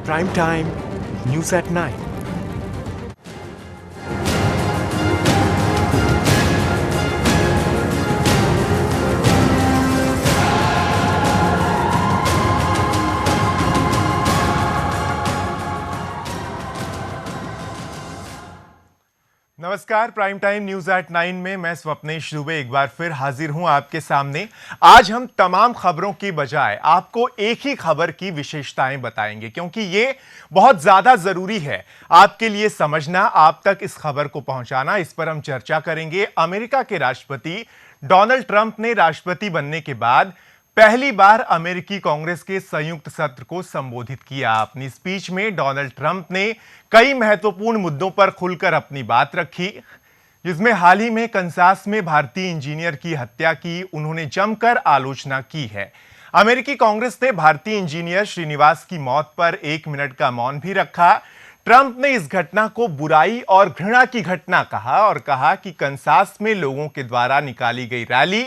Prime Time News at 9. नमस्कार, prime time news at 9 में मैं स्वप्नेश दुबे एक बार फिर हाजिर हूं आपके सामने। आज हम तमाम खबरों की बजाय आपको एक ही खबर की विशेषताएं बताएंगे, क्योंकि ये बहुत ज्यादा जरूरी है आपके लिए समझना, आप तक इस खबर को पहुंचाना। इस पर हम चर्चा करेंगे। अमेरिका के राष्ट्रपति डोनाल्ड ट्रंप ने राष्ट्रपति बनने के बाद पहली बार अमेरिकी कांग्रेस के संयुक्त सत्र को संबोधित किया। अपनी स्पीच में डोनाल्ड ट्रंप ने कई महत्वपूर्ण मुद्दों पर खुलकर अपनी बात रखी, जिसमें हाल ही में कंसास में भारतीय इंजीनियर की हत्या की उन्होंने जमकर आलोचना की है। अमेरिकी कांग्रेस ने भारतीय इंजीनियर श्रीनिवास की मौत पर 1 मिनट का मौन भी रखा। ट्रंप ने इस घटना को बुराई और घृणा की घटना कहा और कहा कि कंसास में लोगों के द्वारा निकाली गई रैली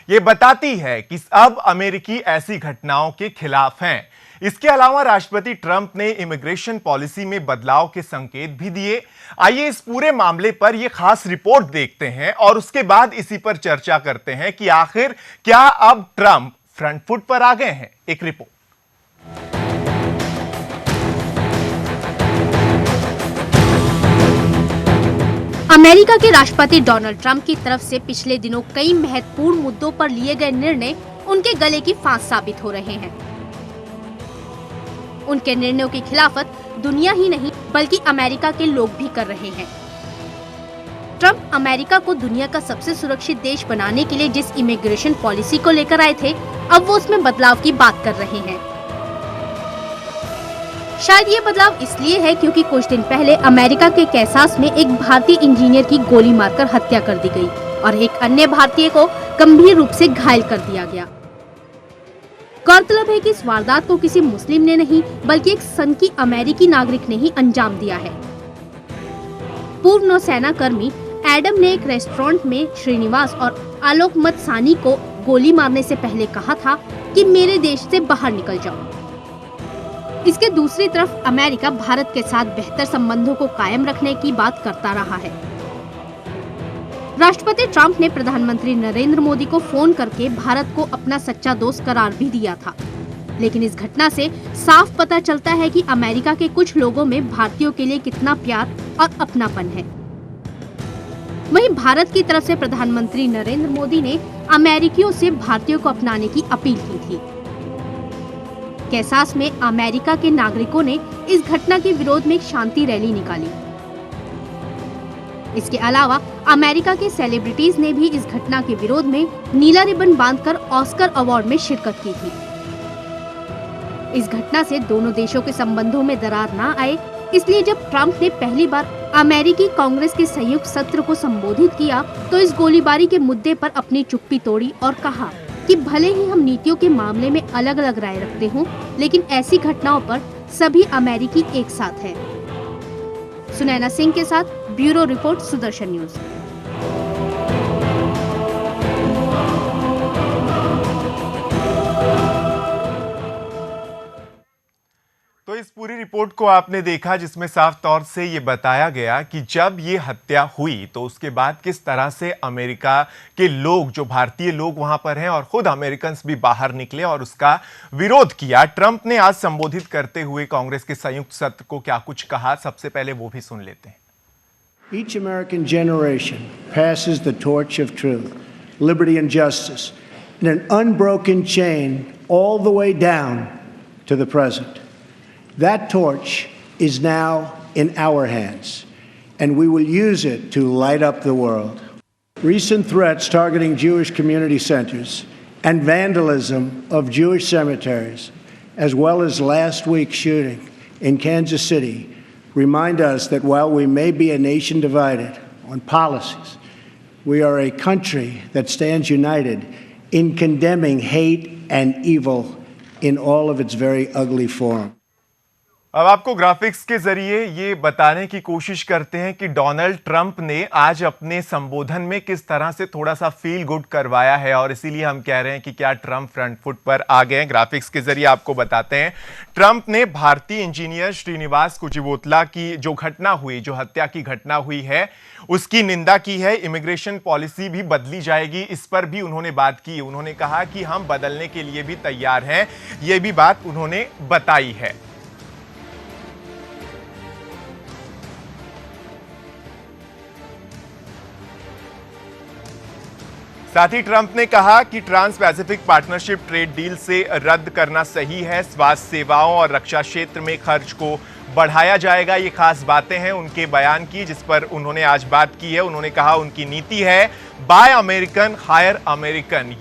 ये बताती है कि अब अमेरिकी ऐसी घटनाओं के खिलाफ हैं। इसके अलावा राष्ट्रपति ट्रंप ने इमिग्रेशन पॉलिसी में बदलाव के संकेत भी दिए। आइए इस पूरे मामले पर यह खास रिपोर्ट देखते हैं और उसके बाद इसी पर चर्चा करते हैं कि आखिर क्या अब ट्रंप फ्रंट फुट पर आ गए हैं। एक रिपोर्ट। अमेरिका के राष्ट्रपति डोनाल्ड ट्रंप की तरफ से पिछले दिनों कई महत्वपूर्ण मुद्दों पर लिए गए निर्णय उनके गले की फांस साबित हो रहे हैं। उनके निर्णयों की खिलाफत दुनिया ही नहीं बल्कि अमेरिका के लोग भी कर रहे हैं। ट्रंप अमेरिका को दुनिया का सबसे सुरक्षित देश बनाने के लिए जिस इमिग्रेशन पॉलिसी को लेकर आए थे, अब वो उसमें बदलाव की बात कर रहे हैं। शायद ये बदलाव इसलिए है क्योंकि कुछ दिन पहले अमेरिका के कैसास में एक भारतीय इंजीनियर की गोली मारकर हत्या कर दी गई और एक अन्य भारतीय को गंभीर रूप से घायल कर दिया गया। गौरतलब है कि इस वारदात को किसी मुस्लिम ने नहीं बल्कि एक सनकी अमेरिकी नागरिक ने ही अंजाम दिया है। पूर्व नौसेना कर्मी एडम ने एक रेस्टोरेंट में श्रीनिवास और आलोक मतसानी को गोली मारने से पहले कहा था कि मेरे देश से बाहर निकल जाओ। इसके दूसरी तरफ अमेरिका भारत के साथ बेहतर संबंधों को कायम रखने की बात करता रहा है। राष्ट्रपति ट्रंप ने प्रधानमंत्री नरेंद्र मोदी को फोन करके भारत को अपना सच्चा दोस्त करार भी दिया था, लेकिन इस घटना से साफ पता चलता है कि अमेरिका के कुछ लोगों में भारतीयों के लिए कितना प्यार और अपनापन है। वहीं भारत की तरफ से प्रधानमंत्री नरेंद्र मोदी ने अमेरिकियों से भारतीयों को अपनाने की अपील की थी। कैसास में अमेरिका के नागरिकों ने इस घटना के विरोध में एक शांति रैली निकाली। इसके अलावा अमेरिका के सेलिब्रिटीज ने भी इस घटना के विरोध में नीला रिबन बांधकर ऑस्कर अवार्ड में शिरकत की थी। इस घटना से दोनों देशों के संबंधों में दरार न आए, इसलिए जब ट्रंप ने पहली बार अमेरिकी कांग्रेस के संयुक्त सत्र को संबोधित किया तो इस गोलीबारी के मुद्दे पर अपनी चुप्पी तोड़ी और कहा कि भले ही हम नीतियों के मामले में अलग अलग राय रखते हों, लेकिन ऐसी घटनाओं पर सभी अमेरिकी एक साथ हैं। सुनैना सिंह के साथ ब्यूरो रिपोर्ट, सुदर्शन न्यूज। तो इस पूरी रिपोर्ट को आपने देखा, जिसमें साफ तौर से ये बताया गया कि जब ये हत्या हुई तो उसके बाद किस तरह से अमेरिका के लोग, जो भारतीय लोग वहां पर हैं और खुद अमेरिकन भी बाहर निकले और उसका विरोध किया। ट्रंप ने आज संबोधित करते हुए कांग्रेस के संयुक्त सत्र को क्या कुछ कहा, सबसे पहले वो भी सुन लेते हैं। Each American generation passes the torch of truth, liberty and justice in an unbroken chain all the way down to the present. That torch is now in our hands, and we will use it to light up the world. Recent threats targeting Jewish community centers and vandalism of Jewish cemeteries, as well as last week's shooting in Kansas City, remind us that while we may be a nation divided on policies, we are a country that stands united in condemning hate and evil in all of its very ugly form. अब आपको graphics के जरिए ये बताने की कोशिश करते हैं कि डोनाल्ड ट्रंप ने आज अपने संबोधन में किस तरह से थोड़ा सा फील गुड करवाया है, और इसीलिए हम कह रहे हैं कि क्या ट्रंप फ्रंट फुट पर आ गए हैं। ग्राफिक्स के जरिए आपको बताते हैं, ट्रंप ने भारतीय इंजीनियर श्रीनिवास कुचिबोतला की जो घटना हुई, जो हत्या की घटना हुई है, उसकी निंदा की है। इमिग्रेशन पॉलिसी भी बदली जाएगी, इस पर भी उन्होंने बात की। उन्होंने कहा कि हम बदलने के लिए भी तैयार हैं, यह भी बात उन्होंने बताई है। साथ ही ट्रंप ने कहा कि trans pacific partnership trade deal से रद्द करना सही है। स्वास्थ्य सेवाओं और रक्षा क्षेत्र में खर्च को बढ़ाया जाएगा। ये खास बातें हैं उनके बयान की, जिस पर उन्होंने आज बात की है। उन्होंने कहा उनकी नीति है बाय अमेरिकन हायर अमेरिकन।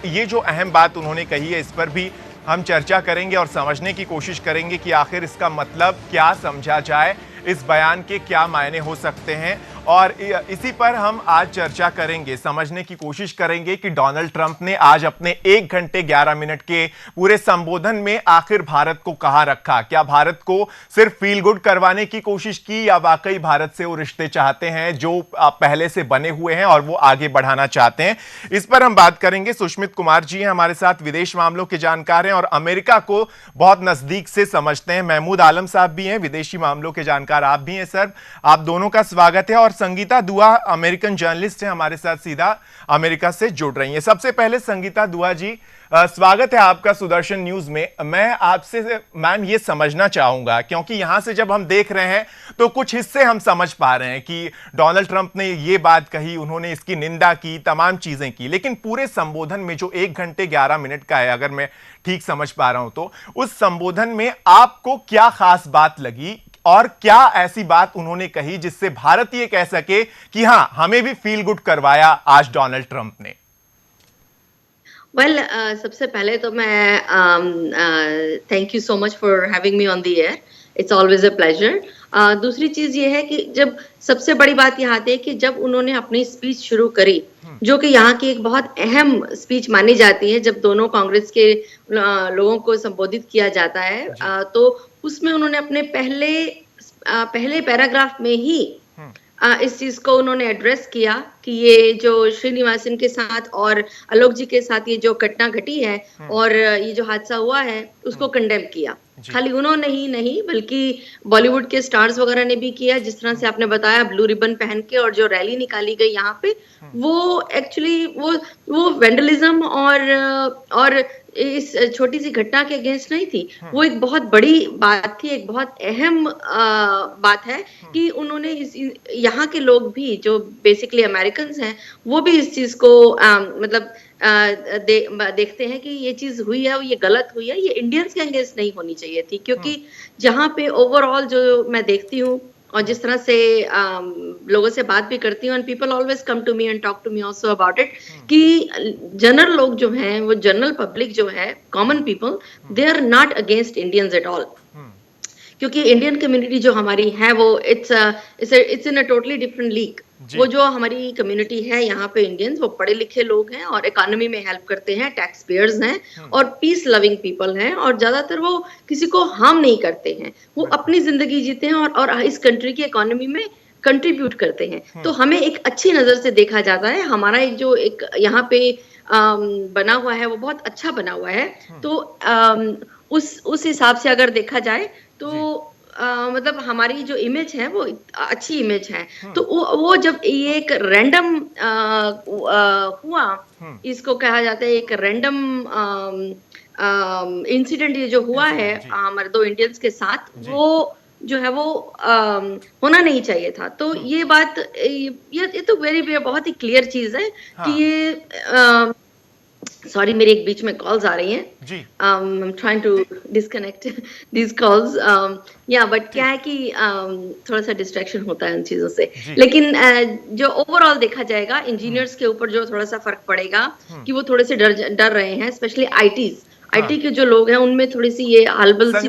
ये जो अहम बात उन्होंने कही है, इस पर भी हम चर्चा करेंगे और समझने की कोशिश करेंगे कि आखिर इसका मतलब क्या समझा जाए, इस बयान के क्या मायने हो सकते हैं, और इसी पर हम आज चर्चा करेंगे, समझने की कोशिश करेंगे कि डोनाल्ड ट्रंप ने आज अपने 1 घंटे 11 मिनट के पूरे संबोधन में आखिर भारत को कहां रखा। क्या भारत को सिर्फ फील गुड करवाने की कोशिश की, या वाकई भारत से वो रिश्ते चाहते हैं जो पहले से बने हुए हैं और वो आगे बढ़ाना चाहते हैं। इस पर हम बात करेंगे। सुष्मित कुमार जी हैं हमारे साथ, विदेश मामलों के जानकार हैं और अमेरिका को बहुत नजदीक से समझते हैं। महमूद आलम साहब भी हैं, विदेशी मामलों के जानकार आप भी हैं। सर, आप दोनों का स्वागत है। और संगीता दुआ अमेरिकन जर्नलिस्ट है, हमारे साथ सीधा अमेरिका से जुड़ रही हैं। सबसे पहले संगीता दुआ जी, स्वागत है आपका सुदर्शन न्यूज में। मैं आपसे मैम ये समझना चाहूंगा, क्योंकि यहां से जब हम देख रहे हैं तो कुछ हिस्से हम समझ पा रहे हैं कि डोनाल्ड ट्रंप ने ये बात कही, उन्होंने इसकी निंदा की, तमाम चीजें की, लेकिन पूरे संबोधन में जो 1 घंटे 11 मिनट का है, अगर मैं ठीक समझ पा रहा हूं तो उस संबोधन में आपको क्या खास बात लगी, और क्या ऐसी बात उन्होंने कही जिससे भारत ये कह सके कि हां, हमें भी फील गुड करवाया आज डोनाल्ड ट्रंप ने? सबसे पहले तो मैं thank you so much for having me on the air. It's always a pleasure. दूसरी चीज ये है कि जब सबसे बड़ी बात यहाँ आती है कि जब उन्होंने अपनी स्पीच शुरू करी, जो कि यहाँ की एक बहुत अहम स्पीच मानी जाती है, जब दोनों कांग्रेस के लोगों को संबोधित किया जाता है, तो उसमें उन्होंने अपने पहले पैराग्राफ में ही इस चीज को उन्होंने एड्रेस किया कि ये जो श्रीनिवासन के साथ और आलोक जी के साथ ये जो घटना घटी है और ये जो हादसा हुआ है, उसको कंडेम किया। खाली उन्होंने ही नहीं, बल्कि बॉलीवुड के स्टार्स वगैरह ने भी किया। जिस तरह से आपने बताया, ब्लू रिबन पहन के और जो रैली निकाली गई यहाँ पे, वो एक्चुअली वो वेंडलिज्म और इस छोटी सी घटना के अगेंस्ट नहीं थी। वो एक बहुत बड़ी बात थी, एक बहुत अहम बात है कि उन्होंने यहाँ के लोग भी जो बेसिकली अमेरिकन हैं, वो भी इस चीज को मतलब देखते हैं कि ये चीज हुई है, ये गलत हुई है, ये इंडियंस के अगेंस्ट नहीं होनी चाहिए थी। क्योंकि जहाँ पे ओवरऑल जो मैं देखती हूँ और जिस तरह से लोगों से बात भी करती हूँ, and people always come to me and talk to me also about it, कि जनरल लोग जो हैं, वो जनरल पब्लिक जो है, common people, they are not against Indians at all. क्योंकि इंडियन कम्युनिटी जो हमारी है, वो it's in a totally different league. वो जो हमारी कम्युनिटी है यहाँ पे, इंडियंस, वो पढ़े लिखे लोग हैं और इकोनॉमी में हेल्प करते हैं, टैक्स पेयर्स हैं और पीस लविंग पीपल हैं, और ज्यादातर वो किसी को हार्म नहीं करते हैं, वो अपनी जिंदगी जीते हैं और इस कंट्री की इकोनॉमी में कंट्रीब्यूट करते हैं। तो हमें एक अच्छी नजर से देखा जाता है। हमारा एक यहाँ पे बना हुआ है, वो बहुत अच्छा बना हुआ है। तो उस हिसाब से अगर देखा जाए तो मतलब हमारी जो इमेज है वो अच्छी इमेज है। तो वो जब ये एक रैंडम हुआ, इसको कहा जाता है एक रैंडम इंसिडेंट, ये जो हुआ है हमारे 2 इंडियंस के साथ, वो जो है वो होना नहीं चाहिए था। तो ये बात, ये तो बहुत ही क्लियर चीज है कि ये सॉरी, मेरे एक बीच में कॉल्स आ रही हैं जी। I'm trying to disconnect these calls, but क्या है कि थोड़ा सा डिस्ट्रैक्शन होता है उन चीजों से। लेकिन जो ओवरऑल देखा जाएगा, इंजीनियर्स के ऊपर जो थोड़ा सा फर्क पड़ेगा कि वो थोड़े से डर रहे हैं, स्पेशली आईटी के जो लोग हैं, उनमें थोड़ी सी ये हलचल सी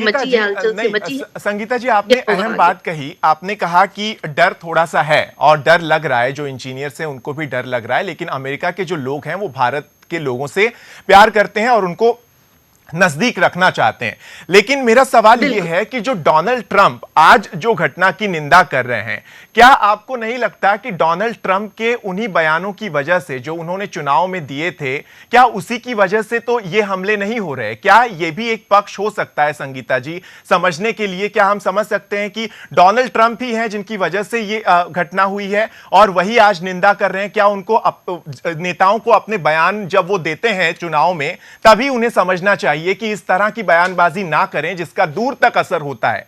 मची। संगीता जी, आपने अहम बात कही। आपने कहा कि डर थोड़ा सा है और डर लग रहा है, जो इंजीनियर्स हैं उनको भी डर लग रहा है, लेकिन अमेरिका के जो लोग हैं वो भारत के लोगों से प्यार करते हैं और उनको नजदीक रखना चाहते हैं। लेकिन मेरा सवाल यह है कि जो डोनाल्ड ट्रंप आज जो घटना की निंदा कर रहे हैं, क्या आपको नहीं लगता कि डोनाल्ड ट्रंप के उन्हीं बयानों की वजह से जो उन्होंने चुनाव में दिए थे, क्या उसी की वजह से तो ये हमले नहीं हो रहे? क्या ये भी एक पक्ष हो सकता है संगीता जी समझने के लिए? क्या हम समझ सकते हैं कि डोनाल्ड ट्रंप ही हैं जिनकी वजह से ये घटना हुई है और वही आज निंदा कर रहे हैं? क्या उनको नेताओं को अपने बयान जब वो देते हैं चुनाव में, तभी उन्हें समझना चाहिए कि इस तरह की बयानबाजी ना करें जिसका दूर तक असर होता है?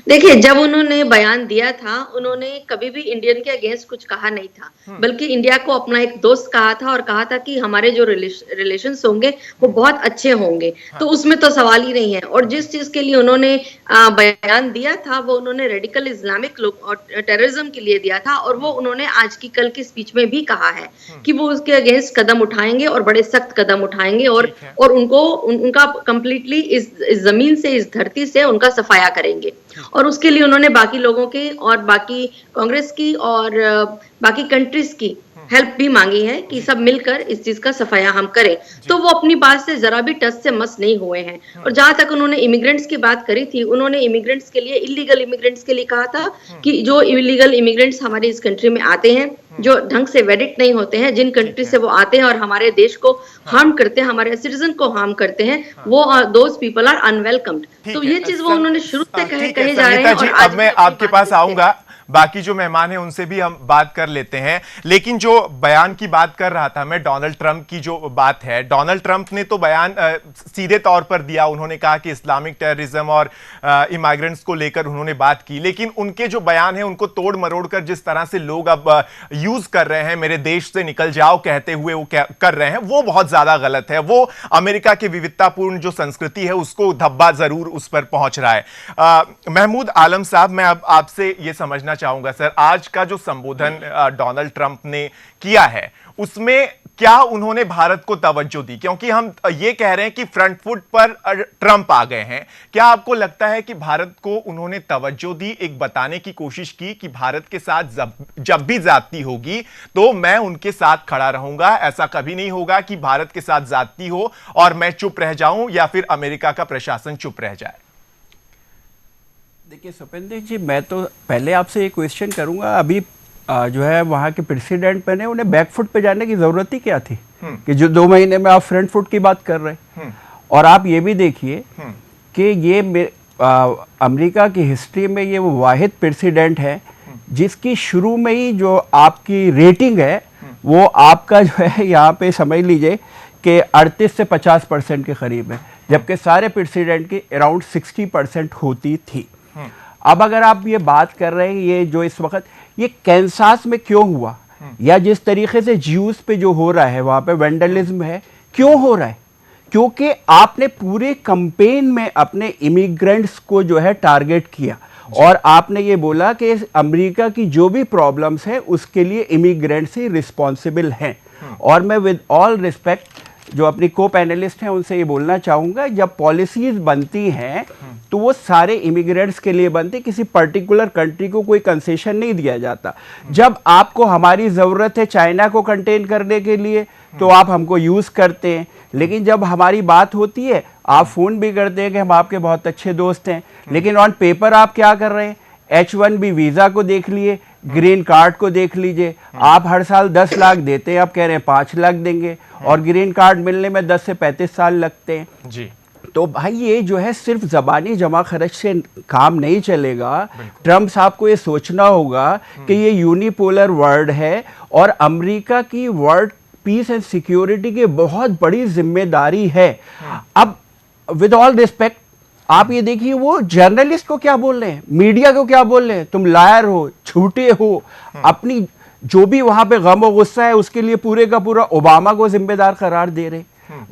देखिए, जब उन्होंने बयान दिया था, उन्होंने कभी भी इंडियन के अगेंस्ट कुछ कहा नहीं था, बल्कि इंडिया को अपना एक दोस्त कहा था और कहा था कि हमारे जो रिलेशंस होंगे वो बहुत अच्छे होंगे। तो उसमें तो सवाल ही नहीं है। और जिस चीज के लिए उन्होंने बयान दिया था वो उन्होंने रेडिकल इस्लामिक लोग और टेररिज्म के लिए दिया था, और वो उन्होंने आज की कल की स्पीच में भी कहा है कि वो उसके अगेंस्ट कदम उठाएंगे और बड़े सख्त कदम उठाएंगे, और उनको उनका कंप्लीटली इस जमीन से, इस धरती से उनका सफाया करेंगे। और उसके लिए उन्होंने बाकी लोगों के और बाकी कांग्रेस की और बाकी कंट्रीज की हेल्प भी मांगी है कि सब मिलकर इस चीज का सफाया हम करें। तो वो अपनी बात से जरा भी टस से मस नहीं हुए हैं। और जहां तक उन्होंने इमिग्रेंट्स की बात करी थी, उन्होंने इमिग्रेंट्स के लिए, इलीगल इमिग्रेंट्स के लिए कहा था कि जो इलीगल इमिग्रेंट्स हमारी इस कंट्री में आते हैं, जो ढंग से वेडिट नहीं होते हैं, जिन कंट्री से वो आते हैं और हमारे देश को हार्म करते हैं, हमारे सिटीजन को हार्म करते हैं, वो दोज पीपल आर अनवेलकम्ड। तो ये चीज वो उन्होंने शुरू से कहे जा रहे हैं। और अब मैं आपके पास आऊंगा, बाकी जो मेहमान हैं उनसे भी हम बात कर लेते हैं। लेकिन जो बयान की बात कर रहा था मैं, डोनाल्ड ट्रंप की जो बात है, डोनाल्ड ट्रंप ने तो बयान सीधे तौर पर दिया। उन्होंने कहा कि इस्लामिक टेररिज्म और इमिग्रेंट्स को लेकर उन्होंने बात की, लेकिन उनके जो बयान है उनको तोड़ मरोड़ कर जिस तरह से लोग अब यूज कर रहे हैं, मेरे देश से निकल जाओ कहते हुए वो कर रहे हैं, वो बहुत ज्यादा गलत है। वो अमेरिका की विविधतापूर्ण जो संस्कृति है उसको धब्बा जरूर उस पर पहुंच रहा है। महमूद आलम साहब, मैं अब आपसे ये समझना चाहूंगा सर, आज का जो संबोधन डोनाल्ड ट्रंप ने किया है उसमें क्या उन्होंने भारत को तवज्जो दी? क्योंकि हम ये कह रहे हैं कि फ्रंट फुट पर ट्रंप आ गए हैं। क्या आपको लगता है कि भारत को उन्होंने तवज्जो दी, एक बताने की कोशिश की कि भारत के साथ जब भी ज्यादती होगी तो मैं उनके साथ खड़ा रहूंगा, ऐसा कभी नहीं होगा कि भारत के साथ ज्यादती हो और मैं चुप रह जाऊं या फिर अमेरिका का प्रशासन चुप रह जाए? देखिए सुपेंद्र जी, मैं तो पहले आपसे एक क्वेश्चन करूंगा, अभी जो है वहाँ के प्रेसिडेंट पे ने उन्हें बैकफुट पे जाने की जरूरत ही क्या थी कि जो 2 महीने में आप फ्रंट फुट की बात कर रहे हैं? और आप ये भी देखिए कि ये अमेरिका की हिस्ट्री में ये वो वाहिद प्रेसिडेंट है जिसकी शुरू में ही जो आपकी रेटिंग है वो आपका जो है यहाँ पे समझ लीजिए कि 38 से 50% के करीब है, जबकि सारे प्रेसिडेंट की अराउंड 60% होती थी। अब अगर आप ये बात कर रहे हैं ये जो इस वक्त ये कैंसास में क्यों हुआ, या जिस तरीके से ज्यूस पे जो हो रहा है वहाँ पे वेंडलिज्म है, क्यों हो रहा है? क्योंकि आपने पूरे कैंपेन में अपने इमिग्रेंट्स को जो है टारगेट किया और आपने ये बोला कि अमेरिका की जो भी प्रॉब्लम्स है उसके लिए इमिग्रेंट्स ही रिस्पॉन्सिबल हैं। और मैं विद ऑल रिस्पेक्ट जो अपनी को पैनलिस्ट हैं उनसे ये बोलना चाहूँगा, जब पॉलिसीज बनती हैं तो वो सारे इमिग्रेंट्स के लिए बनती, किसी पर्टिकुलर कंट्री को कोई कंसेशन नहीं दिया जाता। जब आपको हमारी ज़रूरत है चाइना को कंटेन करने के लिए तो आप हमको यूज़ करते हैं, लेकिन जब हमारी बात होती है आप फ़ोन भी करते हैं कि हम आपके बहुत अच्छे दोस्त हैं, लेकिन ऑन पेपर आप क्या कर रहे हैं? H1B वीज़ा को देख लिए, ग्रीन कार्ड को देख लीजिए, आप हर साल 10 लाख देते हैं, आप कह रहे हैं 5 लाख देंगे, और ग्रीन कार्ड मिलने में 10 से 35 साल लगते हैं जी। तो भाई ये जो है सिर्फ ज़बानी जमा खर्च से काम नहीं चलेगा। ट्रंप साहब को ये सोचना होगा कि ये यूनिपोलर वर्ल्ड है और अमेरिका की वर्ल्ड पीस एंड सिक्योरिटी की बहुत बड़ी जिम्मेदारी है। अब विद ऑल रिस्पेक्ट आप ये देखिए वो जर्नलिस्ट को क्या बोल रहे हैं, मीडिया को क्या बोल रहे हैं, तुम लायर हो, झूठे हो, अपनी जो भी वहां पे गम और गुस्सा है उसके लिए पूरे का पूरा ओबामा को जिम्मेदार करार दे रहे।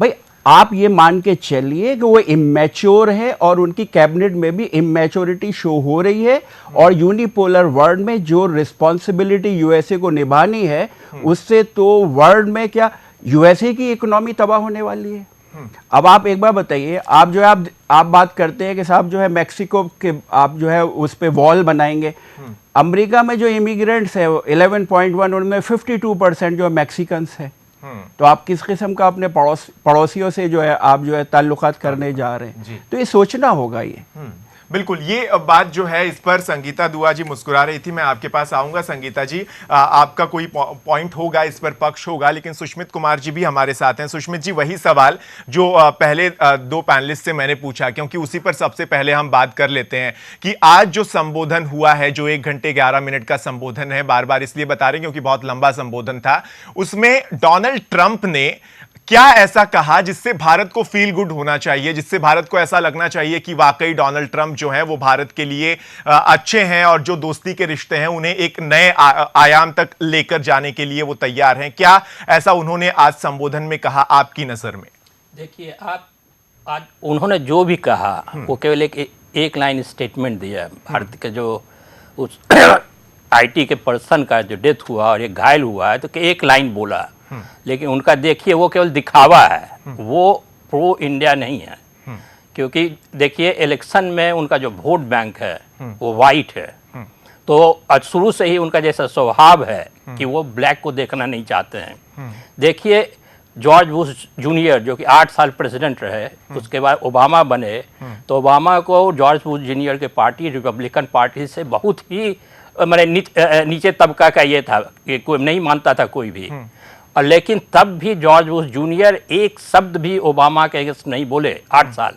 भाई आप ये मान के चलिए कि वो इमेच्योर है और उनकी कैबिनेट में भी इमेच्योरिटी शो हो रही है, और यूनिपोलर वर्ल्ड में जो रिस्पॉन्सिबिलिटी यूएसए को निभानी है उससे तो वर्ल्ड में क्या यूएसए की इकोनॉमी तबाह होने वाली है। अब आप एक बार बताइए, आप जो है आप बात करते हैं कि साहब जो है मैक्सिको के आप जो है उस पे वॉल बनाएंगे। अमेरिका में जो इमिग्रेंट्स है 11.1 उनमें 52% जो मैक्सिकन्स है। तो आप किस किस्म का अपने पड़ोसियों से जो है आप जो है ताल्लुकात करने जा रहे हैं, तो ये सोचना होगा ये। बिल्कुल, ये बात जो है इस पर संगीता दुआ जी मुस्कुरा रही थी। मैं आपके पास आऊंगा संगीता जी, आपका कोई पॉइंट होगा इस पर, पक्ष होगा, लेकिन सुष्मित कुमार जी भी हमारे साथ हैं। सुष्मित जी, वही सवाल जो पहले दो पैनलिस्ट से मैंने पूछा, क्योंकि उसी पर सबसे पहले हम बात कर लेते हैं कि आज जो संबोधन हुआ है, जो 1 घंटे 11 मिनट का संबोधन है, बार बार इसलिए बता रहे हैं क्योंकि बहुत लंबा संबोधन था, उसमें डोनाल्ड ट्रंप ने क्या ऐसा कहा जिससे भारत को फील गुड होना चाहिए, जिससे भारत को ऐसा लगना चाहिए कि वाकई डोनाल्ड ट्रंप जो है वो भारत के लिए अच्छे हैं और जो दोस्ती के रिश्ते हैं उन्हें एक नए आयाम तक लेकर जाने के लिए वो तैयार हैं? क्या ऐसा उन्होंने आज संबोधन में कहा आपकी नजर में? देखिए, आप आज उन्होंने जो भी कहा वो केवल एक लाइन स्टेटमेंट दिया। भारत के जो उस आईटी के पर्सन का जो डेथ हुआ और एक घायल हुआ है, तो एक लाइन बोला, लेकिन उनका देखिए वो केवल दिखावा है, वो प्रो इंडिया नहीं है। क्योंकि देखिए इलेक्शन में उनका जो वोट बैंक है वो वाइट है, तो शुरू से ही उनका जैसा स्वभाव है कि वो ब्लैक को देखना नहीं चाहते हैं। देखिए जॉर्ज बुश जूनियर जो कि 8 साल प्रेसिडेंट रहे, उसके बाद ओबामा बने, तो ओबामा को जॉर्ज बुश जूनियर के पार्टी रिपब्लिकन पार्टी से बहुत ही मैंने नीचे तबका का ये था कि कोई नहीं मानता था कोई भी, और लेकिन तब भी जॉर्ज बुश जूनियर एक शब्द भी ओबामा के अगेंस्ट नहीं बोले 8 साल।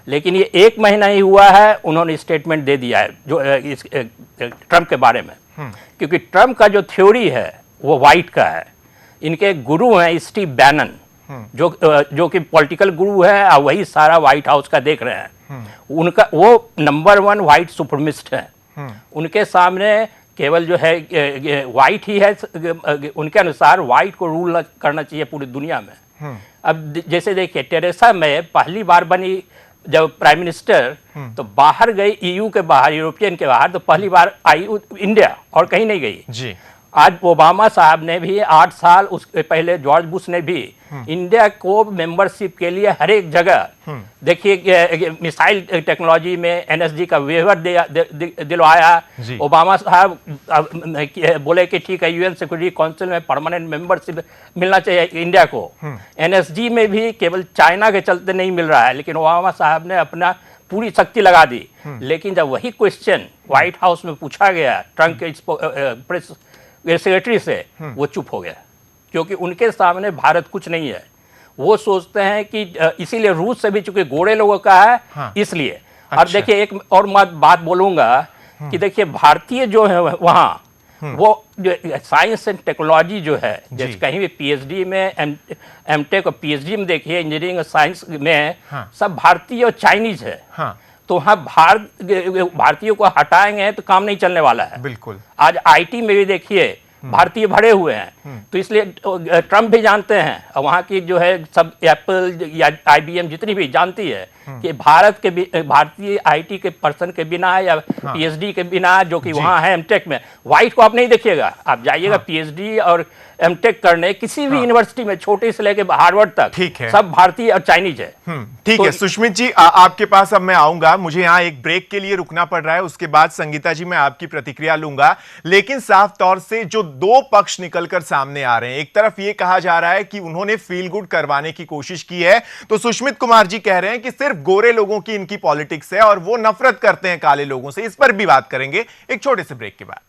लेकिन ये 1 महीना ही हुआ है, उन्होंने स्टेटमेंट दे दिया है जो इस ट्रंप के बारे में, क्योंकि ट्रंप का जो थ्योरी है वो वाइट का है। इनके गुरु हैं स्टीव बैनन, जो कि पॉलिटिकल गुरु है, और वही सारा व्हाइट हाउस का देख रहे हैं। उनका वो नंबर 1 व्हाइट सुपरमिस्ट है। उनके सामने केवल जो है वाइट ही है, उनके अनुसार वाइट को रूल करना चाहिए पूरी दुनिया में। अब जैसे देखिए टेरेसा मे पहली बार बनी जब प्राइम मिनिस्टर, तो बाहर गई ईयू के बाहर, यूरोपियन के बाहर, तो पहली बार आई इंडिया और कहीं नहीं गई जी। आज ओबामा साहब ने भी 8 साल, उसके पहले जॉर्ज बुश ने भी इंडिया को मेंबरशिप के लिए हर एक जगह, देखिए मिसाइल टेक्नोलॉजी में एनएसजी का वेवर दिलवाया। ओबामा साहब बोले कि ठीक है यूएन सिक्योरिटी काउंसिल में परमानेंट मेंबरशिप मिलना चाहिए इंडिया को। एनएसजी में भी केवल चाइना के चलते नहीं मिल रहा है, लेकिन ओबामा साहब ने अपना पूरी शक्ति लगा दी। लेकिन जब वही क्वेश्चन व्हाइट हाउस में पूछा गया ट्रंप के प्रेस सेक्रेटरी से, वो चुप हो गया, क्योंकि उनके सामने भारत कुछ नहीं है। वो सोचते हैं कि इसीलिए रूस से भी चूंकि गोरे लोगों का है, इसलिए। और देखिए एक और बात बोलूंगा कि देखिए भारतीय जो है वहाँ वो साइंस एंड टेक्नोलॉजी जो है, जैसे कहीं भी पीएचडी में एमटेक और पीएचडी में देखिए इंजीनियरिंग और साइंस में सब भारतीय और चाइनीज है। तो वहाँ भारतीयों को हटाएंगे तो काम नहीं चलने वाला है। बिल्कुल। आज आईटी में भी देखिए भारतीय भरे हुए हैं, तो इसलिए ट्रंप भी जानते हैं, और वहाँ की जो है सब एप्पल या आईबीएम जितनी भी जानती है कि भारतीय आईटी के पर्सन के बिना या पीएचडी के बिना, जो कि वहाँ है एमटेक में, व्हाइट को आप नहीं देखिएगा। आप जाइएगा पीएचडी और एमटेक करने किसी भी यूनिवर्सिटी में, छोटे से लेके हार्वर्ड तक, ठीक है, सब भारतीय और चाइनीज है। ठीक है सुष्मित जी, आपके पास अब मैं आऊंगा, मुझे यहाँ एक ब्रेक के लिए रुकना पड़ रहा है, उसके बाद संगीता जी मैं आपकी प्रतिक्रिया लूंगा। लेकिन साफ तौर से जो 2 पक्ष निकलकर सामने आ रहे हैं, एक तरफ ये कहा जा रहा है कि उन्होंने फील गुड करवाने की कोशिश की है, तो सुष्मित कुमार जी कह रहे हैं कि सिर्फ गोरे लोगों की इनकी पॉलिटिक्स है और वो नफरत करते हैं काले लोगों से। इस पर भी बात करेंगे एक छोटे से ब्रेक के बाद।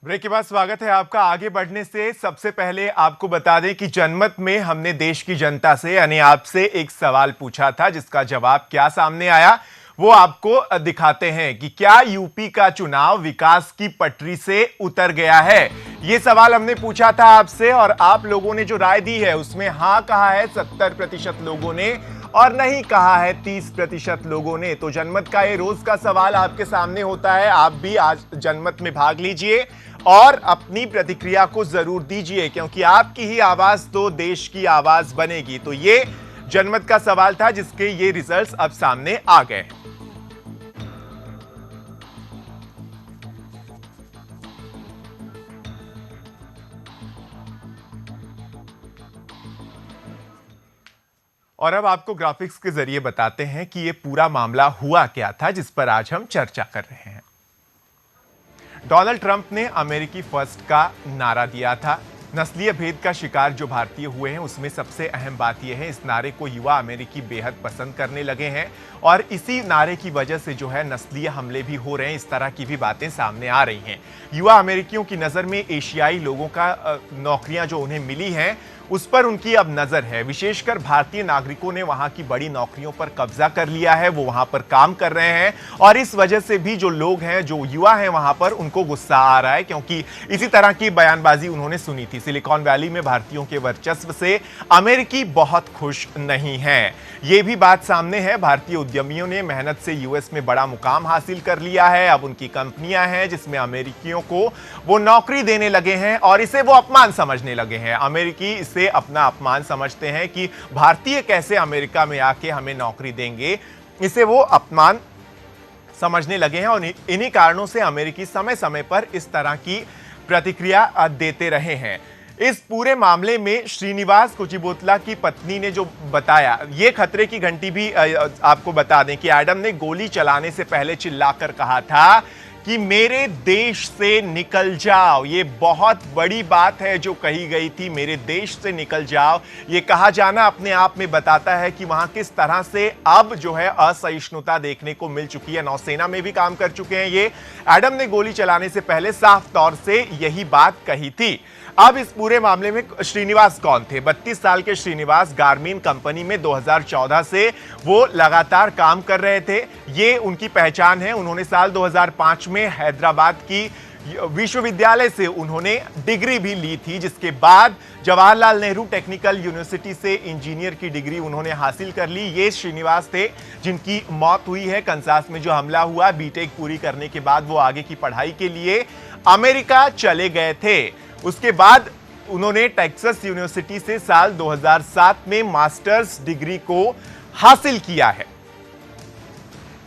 ब्रेक के बाद स्वागत है आपका। आगे बढ़ने से सबसे पहले आपको बता दें कि जनमत में हमने देश की जनता से यानी आपसे एक सवाल पूछा था, जिसका जवाब क्या सामने आया वो आपको दिखाते हैं कि क्या यूपी का चुनाव विकास की पटरी से उतर गया है। ये सवाल हमने पूछा था आपसे और आप लोगों ने जो राय दी है उसमें हां कहा है 70% लोगों ने और नहीं कहा है 30% लोगों ने। तो जनमत का ये रोज का सवाल आपके सामने होता है, आप भी आज जनमत में भाग लीजिए और अपनी प्रतिक्रिया को जरूर दीजिए, क्योंकि आपकी ही आवाज तो देश की आवाज बनेगी। तो ये जनमत का सवाल था, जिसके ये रिजल्ट्स अब सामने आ गए। और अब आपको ग्राफिक्स के जरिए बताते हैं कि ये पूरा मामला हुआ क्या था, जिस पर आज हम चर्चा कर रहे हैं। डोनाल्ड ट्रंप ने अमेरिकी फर्स्ट का नारा दिया था। नस्लीय भेद का शिकार जो भारतीय हुए हैं, उसमें सबसे अहम बात यह है, इस नारे को युवा अमेरिकी बेहद पसंद करने लगे हैं और इसी नारे की वजह से जो है नस्लीय हमले भी हो रहे हैं। इस तरह की भी बातें सामने आ रही हैं। युवा अमेरिकियों की नज़र में एशियाई लोगों का नौकरियां जो उन्हें मिली हैं, उस पर उनकी अब नजर है। विशेषकर भारतीय नागरिकों ने वहां की बड़ी नौकरियों पर कब्जा कर लिया है, वो वहां पर काम कर रहे हैं और इस वजह से भी जो लोग हैं, जो युवा हैं वहां पर, उनको गुस्सा आ रहा है, क्योंकि इसी तरह की बयानबाजी उन्होंने सुनी थी। सिलिकॉन वैली में भारतीयों के वर्चस्व से अमेरिकी बहुत खुश नहीं है, ये भी बात सामने है। भारतीय उद्यमियों ने मेहनत से यूएस में बड़ा मुकाम हासिल कर लिया है। अब उनकी कंपनियां हैं जिसमें अमेरिकियों को वो नौकरी देने लगे हैं और इसे वो अपमान समझने लगे हैं। अमेरिकी इसे अपना अपमान समझते हैं कि भारतीय कैसे अमेरिका में आके हमें नौकरी देंगे, इसे वो अपमान समझने लगे हैं और इन्हीं कारणों से अमेरिकी समय समय पर इस तरह की प्रतिक्रिया देते रहे हैं। इस पूरे मामले में श्रीनिवास कुचिबोतला की पत्नी ने जो बताया, ये खतरे की घंटी भी आपको बता दें कि एडम ने गोली चलाने से पहले चिल्लाकर कहा था कि मेरे देश से निकल जाओ। ये बहुत बड़ी बात है जो कही गई थी, मेरे देश से निकल जाओ। ये कहा जाना अपने आप में बताता है कि वहां किस तरह से अब जो है असहिष्णुता देखने को मिल चुकी है। नौसेना में भी काम कर चुके हैं ये। एडम ने गोली चलाने से पहले साफ तौर से यही बात कही थी। अब इस पूरे मामले में श्रीनिवास कौन थे? 32 साल के श्रीनिवास गार्मिन कंपनी में 2014 से वो लगातार काम कर रहे थे, ये उनकी पहचान है। उन्होंने साल 2005 में हैदराबाद की विश्वविद्यालय से उन्होंने डिग्री भी ली थी, जिसके बाद जवाहरलाल नेहरू टेक्निकल यूनिवर्सिटी से इंजीनियर की डिग्री उन्होंने हासिल कर ली। ये श्रीनिवास थे जिनकी मौत हुई है कंसास में जो हमला हुआ। बीटेक पूरी करने के बाद वो आगे की पढ़ाई के लिए अमेरिका चले गए थे। उसके बाद उन्होंने टेक्सास यूनिवर्सिटी से साल 2007 में मास्टर्स डिग्री को हासिल किया है।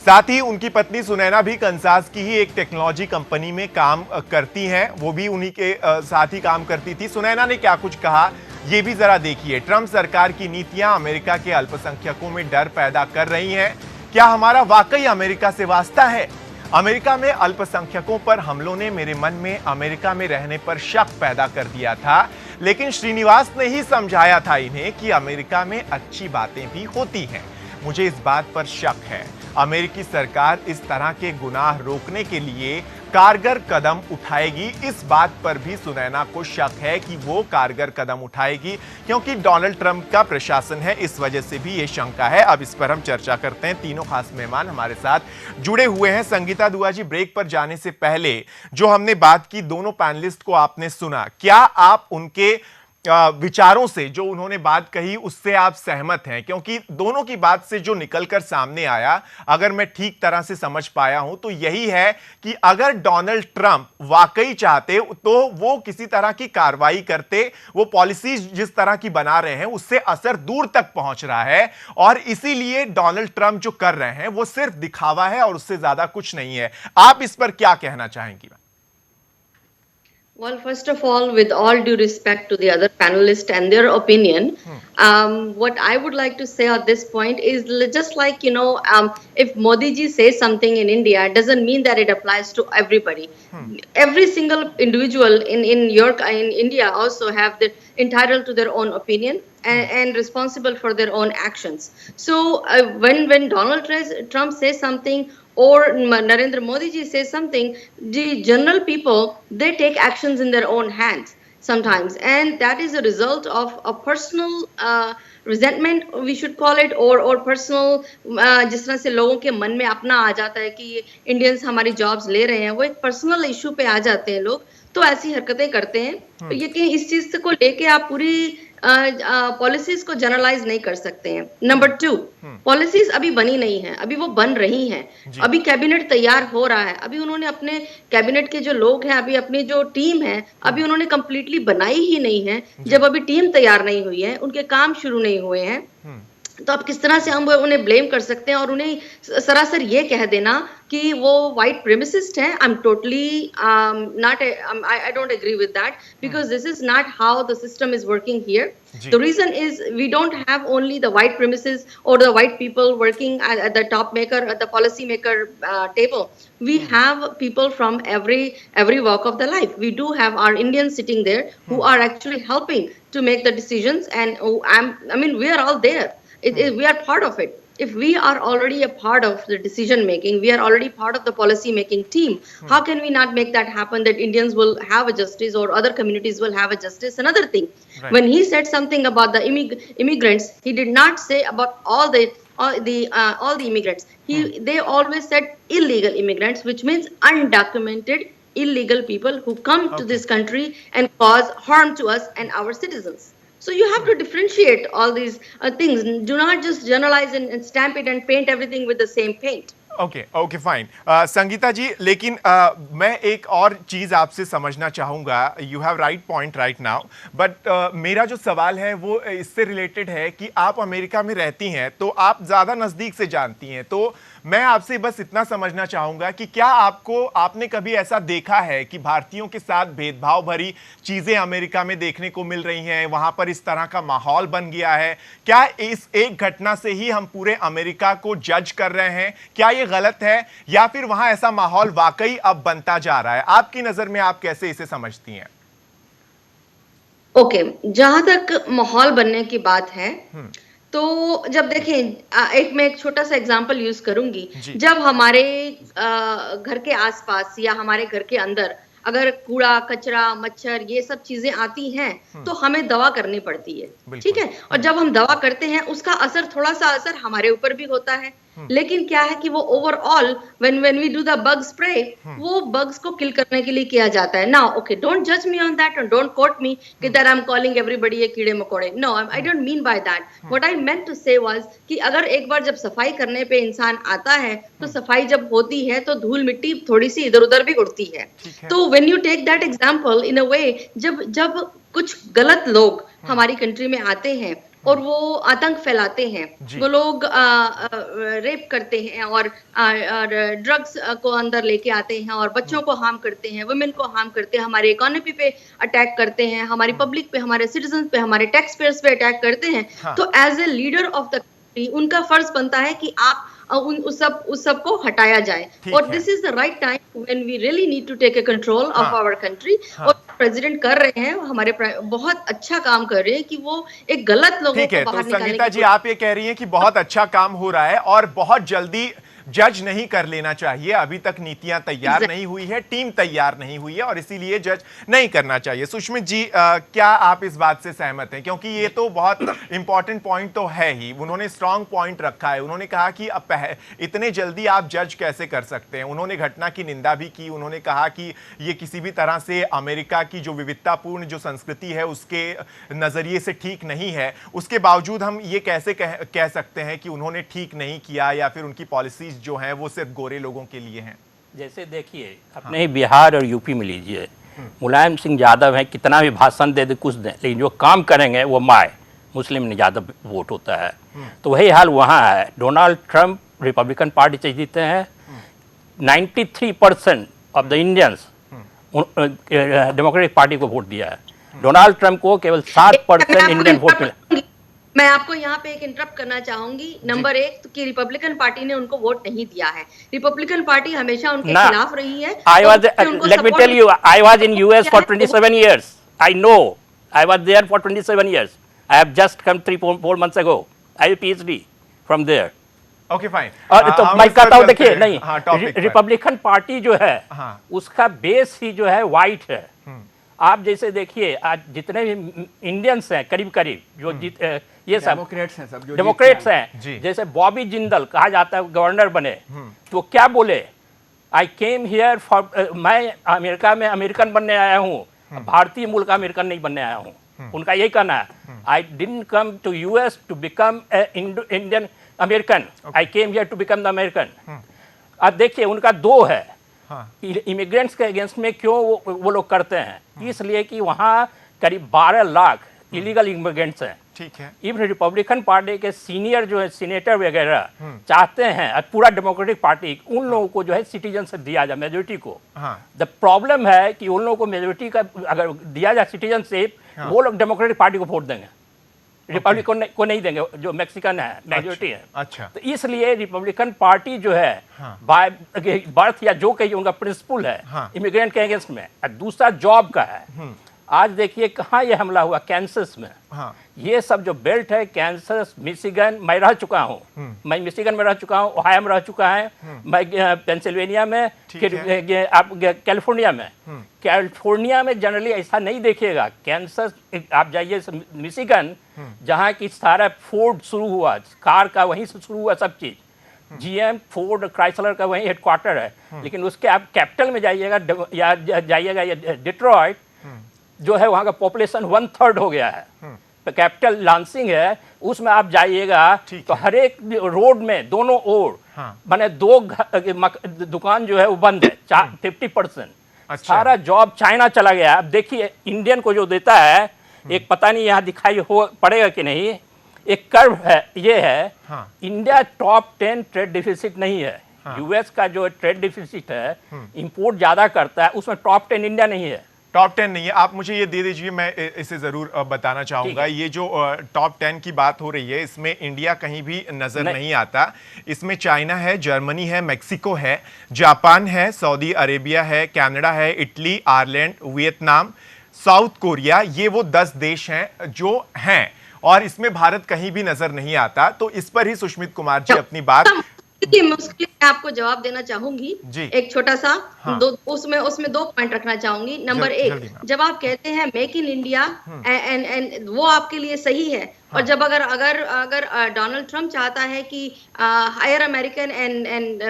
साथ ही उनकी पत्नी सुनैना भी कंसास की ही एक टेक्नोलॉजी कंपनी में काम करती हैं, वो भी उन्हीं के साथ ही काम करती थी। सुनैना ने क्या कुछ कहा, ये भी जरा देखिए। ट्रंप सरकार की नीतियां अमेरिका के अल्पसंख्यकों में डर पैदा कर रही हैं। क्या हमारा वाकई अमेरिका से वास्ता है? अमेरिका में अल्पसंख्यकों पर हमलों ने मेरे मन में अमेरिका में रहने पर शक पैदा कर दिया था, लेकिन श्रीनिवास ने ही समझाया था इन्हें कि अमेरिका में अच्छी बातें भी होती हैं। मुझे इस बात पर शक है। अमेरिकी सरकार इस तरह के गुनाह रोकने के लिए कारगर कदम उठाएगी। इस बात पर भी सुनैना को शक है कि वो कारगर कदम उठाएगी, क्योंकि डोनाल्ड ट्रंप का प्रशासन है, इस वजह से भी ये शंका है। अब इस पर हम चर्चा करते हैं। तीनों खास मेहमान हमारे साथ जुड़े हुए हैं। संगीता दुआ जी, ब्रेक पर जाने से पहले जो हमने बात की, दोनों पैनलिस्ट को आपने सुना, क्या आप उनके विचारों से, जो उन्होंने बात कही, उससे आप सहमत हैं? क्योंकि दोनों की बात से जो निकलकर सामने आया, अगर मैं ठीक तरह से समझ पाया हूं, तो यही है कि अगर डोनाल्ड ट्रंप वाकई चाहते तो वो किसी तरह की कार्रवाई करते। वो पॉलिसी जिस तरह की बना रहे हैं उससे असर दूर तक पहुंच रहा है और इसीलिए डोनाल्ड ट्रंप जो कर रहे हैं वो सिर्फ दिखावा है और उससे ज्यादा कुछ नहीं है। आप इस पर क्या कहना चाहेंगी? Well, first of all, with all due respect to the other panelists and their opinion, what I would like to say at this point is just like, if Modi ji says something in India, it doesn't mean that it applies to everybody. Every single individual in India also have the entitled to their own opinion and responsible for their own actions. So when Donald Trump says something, or Narendra Modi ji says something, the general people, they take actions in their own hands sometimes, and that is a result of a personal resentment, we should call it, or personal जिस तरह से लोगों के मन में अपना आ जाता है कि इंडियंस हमारी जॉब्स ले रहे हैं, वो एक पर्सनल इशू पे आ जाते हैं लोग, तो ऐसी हरकतें करते हैं। तो ये कि इस चीज को लेके आप पूरी पॉलिसीज को जनरलाइज नहीं कर सकते हैं। नंबर 2, पॉलिसीज अभी बनी नहीं है, अभी वो बन रही हैं। अभी कैबिनेट तैयार हो रहा है, अभी उन्होंने अपने कैबिनेट के जो लोग हैं, अभी अपनी जो टीम है, अभी उन्होंने कंप्लीटली बनाई ही नहीं है। जब अभी टीम तैयार नहीं हुई है, उनके काम शुरू नहीं हुए हैं, तो अब किस तरह से हम उन्हें ब्लेम कर सकते हैं और उन्हें सरासर ये कह देना कि वो वाइट प्रेमिसिस्ट हैं। I am totally not, I don't agree with that, because this is not how the system is working here. The reason is we don't have only the white premises or the white people working at the top maker, at the policy maker table. We have people from every walk of the life. We do have our Indians sitting there who are actually helping to make the decisions, and I mean we are all there. We are part of it. If we are already a part of the decision making, we are already part of the policy making team, how can we not make that happen, that Indians will have a justice or other communities will have a justice? Another thing, when he said something about the immigrants, he did not say about all the immigrants. They always said illegal immigrants, which means undocumented illegal people who come to this country and cause harm to us and our citizens. So you have to differentiate all these things. Do not just generalize and stamp it and paint everything with the same paint. Okay fine. Sangeeta ji, लेकिन मैं एक और चीज़ आपसे समझना चाहूँगा। You have right point right now, but मेरा जो सवाल है वो इससे रिलेटेड है कि आप अमेरिका में रहती हैं तो आप ज़्यादा नज़दीक से जानती हैं, तो मैं आपसे बस इतना समझना चाहूँगा कि क्या आपने कभी ऐसा देखा है कि भारतीयों के साथ भेदभाव भरी चीज़ें अमेरिका में देखने को मिल रही हैं, वहाँ पर इस तरह का माहौल बन गया है? क्या इस एक घटना से ही हम पूरे अमेरिका को जज कर रहे हैं? क्या ये गलत है, या फिर वहां ऐसा माहौल वाकई अब बनता जा रहा है? आपकी नजर में आप कैसे इसे समझती हैं? ओके, जहां तक माहौल बनने की बात है, तो जब देखें, मैं एक छोटा सा एग्जांपल यूज करूंगी। जब हमारे घर के आसपास या हमारे घर के अंदर अगर कूड़ा कचरा मच्छर ये सब चीजें आती हैं, तो हमें दवा करनी पड़ती है, ठीक है। और जब हम दवा करते हैं, उसका असर, थोड़ा सा असर हमारे ऊपर भी होता है, लेकिन क्या है कि वो overall when we do the bug spray, वो बग्स को किल करने के लिए किया जाता है। नाउ ओके, डोंट जज me on that and don't quote me कि that I am calling everybody ये कीड़े मकोड़े। No, I don't mean by that. What I meant to say was कि अगर एक बार जब सफाई करने पे इंसान आता है, तो सफाई जब होती है तो धूल मिट्टी थोड़ी सी इधर उधर भी उड़ती है। तो when you take that example, in a way, जब कुछ गलत लोग हमारी कंट्री में आते हैं और वो आतंक फैलाते हैं, वो लोग रेप करते हैं और ड्रग्स को अंदर लेके आते हैं और बच्चों को हार्म करते हैं, वुमेन को हार्म करते हैं, हमारे इकोनॉमी पे अटैक करते हैं, हमारी पब्लिक पे, हमारे सिटीजन पे, हमारे टैक्स पेयर्स पे अटैक करते हैं, तो as a leader of the country उनका फर्ज बनता है कि आप उस सब को हटाया जाए। और this is the right time when we really need to take a control of our country. और प्रेसिडेंट कर रहे हैं, हमारे बहुत अच्छा काम कर रहे हैं कि वो एक गलत लोगों को बाहर निकालने की। तो संगीता जी, आप ये कह रही हैं कि बहुत अच्छा काम हो रहा है और बहुत जल्दी जज नहीं कर लेना चाहिए। अभी तक नीतियां तैयार नहीं हुई है, टीम तैयार नहीं हुई है, और इसीलिए जज नहीं करना चाहिए। सुष्मित जी, क्या आप इस बात से सहमत हैं? क्योंकि ये तो बहुत इंपॉर्टेंट पॉइंट तो है ही, उन्होंने स्ट्रांग पॉइंट रखा है। उन्होंने कहा कि अब इतने जल्दी आप जज कैसे कर सकते हैं। उन्होंने घटना की निंदा भी की। उन्होंने कहा कि ये किसी भी तरह से अमेरिका की जो विविधतापूर्ण जो संस्कृति है उसके नजरिए से ठीक नहीं है। उसके बावजूद हम ये कैसे कह सकते हैं कि उन्होंने ठीक नहीं किया, या फिर उनकी पॉलिसीज जो हैं वो सिर्फ गोरे लोगों के लिए हैं? जैसे देखिए, अपने बिहार और यूपी में लीजिए, मुलायम सिंह यादव है, कितना भी भाषण दे दे कुछ दें, लेकिन जो काम करेंगे वो मुस्लिम ने ज़्यादा वोट होता है। तो वही हाल वहाँ है। डोनाल्ड ट्रंप रिपब्लिकन पार्टी से जीते हैं, 93% of the Indians democratic party को वोट दिया है। डोनाल्ड ट्रंप को केवल 7% इंडियन वोट मिला। मैं आपको यहाँ पे एक इंटरप्ट करना चाहूंगी। नंबर एक, तो कि रिपब्लिकन पार्टी ने उनको वोट नहीं दिया है। रिपब्लिकन पार्टी हमेशा उनके खिलाफ रही है। Let me tell you, I was in US for 27 years. I know. I was there for 27 years. I have just come 3-4 months ago. I have PhD from there. Okay, fine. और तो मैं कहता हूँ, देखिए, नहीं, रिपब्लिकन पार्टी जो है उसका बेस ही जो है वाइट है। आप जैसे देखिए, आज जितने भी इंडियंस हैं करीब जो ये सब डेमोक्रेट्स हैं, जैसे बॉबी जिंदल कहा जाता है गवर्नर बने, तो क्या बोले, आई केम हियर फॉर, मैं अमेरिका में अमेरिकन बनने आया हूँ, भारतीय मूल का अमेरिकन नहीं बनने आया हूँ। उनका यही कहना है, I didn't come to US to become Indian American, I came here to become the American. अब देखिए उनका दो है, इमिग्रेंट्स के अगेंस्ट में क्यों वो लोग करते हैं, इसलिए कि वहाँ करीब 12 लाख इलीगल इमिग्रेंट्स हैं। ठीक है। इवन रिपब्लिकन पार्टी के सीनियर जो है सीनेटर वगैरह चाहते हैं, और पूरा डेमोक्रेटिक पार्टी उन लोगों को जो है सिटीजनशिप दिया जाए, मेजोरिटी को। द प्रॉब्लम है कि उन लोगों को मेजोरिटी का अगर दिया जाए सिटीजनशिप, वो लोग डेमोक्रेटिक पार्टी को वोट देंगे, रिपब्लिकन को नहीं देंगे, जो मैक्सिकन है मेजोरिटी है। अच्छा। तो इसलिए रिपब्लिकन पार्टी जो है बाय बर्थ या जो कहिए उनका प्रिंसिपल है इमिग्रेंट के अगेंस्ट में, और दूसरा जॉब का है। आज देखिए कहाँ ये हमला हुआ, कैंसस में। ये सब जो बेल्ट है, कैंसस, मिशिगन, मैं रह चुका हूँ, मैं मिशिगन में रह चुका हूँ, ओहायो में रह चुका है, मैं पेंसिल्वेनिया में, फिर आप कैलिफोर्निया में। कैलिफोर्निया में जनरली ऐसा नहीं देखिएगा, कैंसस आप जाइए मिशिगन, जहाँ की सारा फोर्ड शुरू हुआ, कार का वहीं से शुरू हुआ सब चीज़, जीएम, फोर्ड, क्राइसलर का वहीं हेडक्वार्टर है। लेकिन उसके आप कैपिटल में जाइएगा या जाइएगा डिट्रॉइट, जो है वहाँ का पॉपुलेशन 1/3 हो गया है। तो कैपिटल लांसिंग है, उसमें आप जाइएगा तो हर एक रोड में दोनों ओर माने 2 दुकान जो है वो बंद है, 50%। अच्छा। सारा जॉब चाइना चला गया। अब देखिए इंडियन को जो देता है, एक पता नहीं यहाँ दिखाई हो पड़ेगा कि नहीं, एक कर्व है, ये है इंडिया टॉप 10 ट्रेड डिफिसिट नहीं है। यूएस का जो ट्रेड डिफिसिट है, इंपोर्ट ज्यादा करता है, उसमें टॉप 10 इंडिया नहीं है। टॉप 10 नहीं है। आप मुझे ये दे दीजिए, मैं इसे जरूर बताना चाहूंगा। ये जो टॉप 10 की बात हो रही है, इसमें इंडिया कहीं भी नजर नहीं आता। इसमें चाइना है, जर्मनी है, मेक्सिको है, जापान है, सऊदी अरेबिया है, कनाडा है, Italy, Ireland, Vietnam, south Korea. ये वो 10 देश हैं जो हैं, और इसमें भारत कहीं भी नजर नहीं आता। तो इस पर ही सुष्मित कुमार जी अपनी बात। मैं उसके लिए आपको जवाब देना चाहूंगी, एक छोटा सा। उसमें 2 पॉइंट रखना चाहूंगी। नंबर 1, जब आप कहते हैं मेक इन इंडिया, एंड वो आपके लिए सही है, और जब अगर डोनाल्ड ट्रंप चाहता है कि hire American and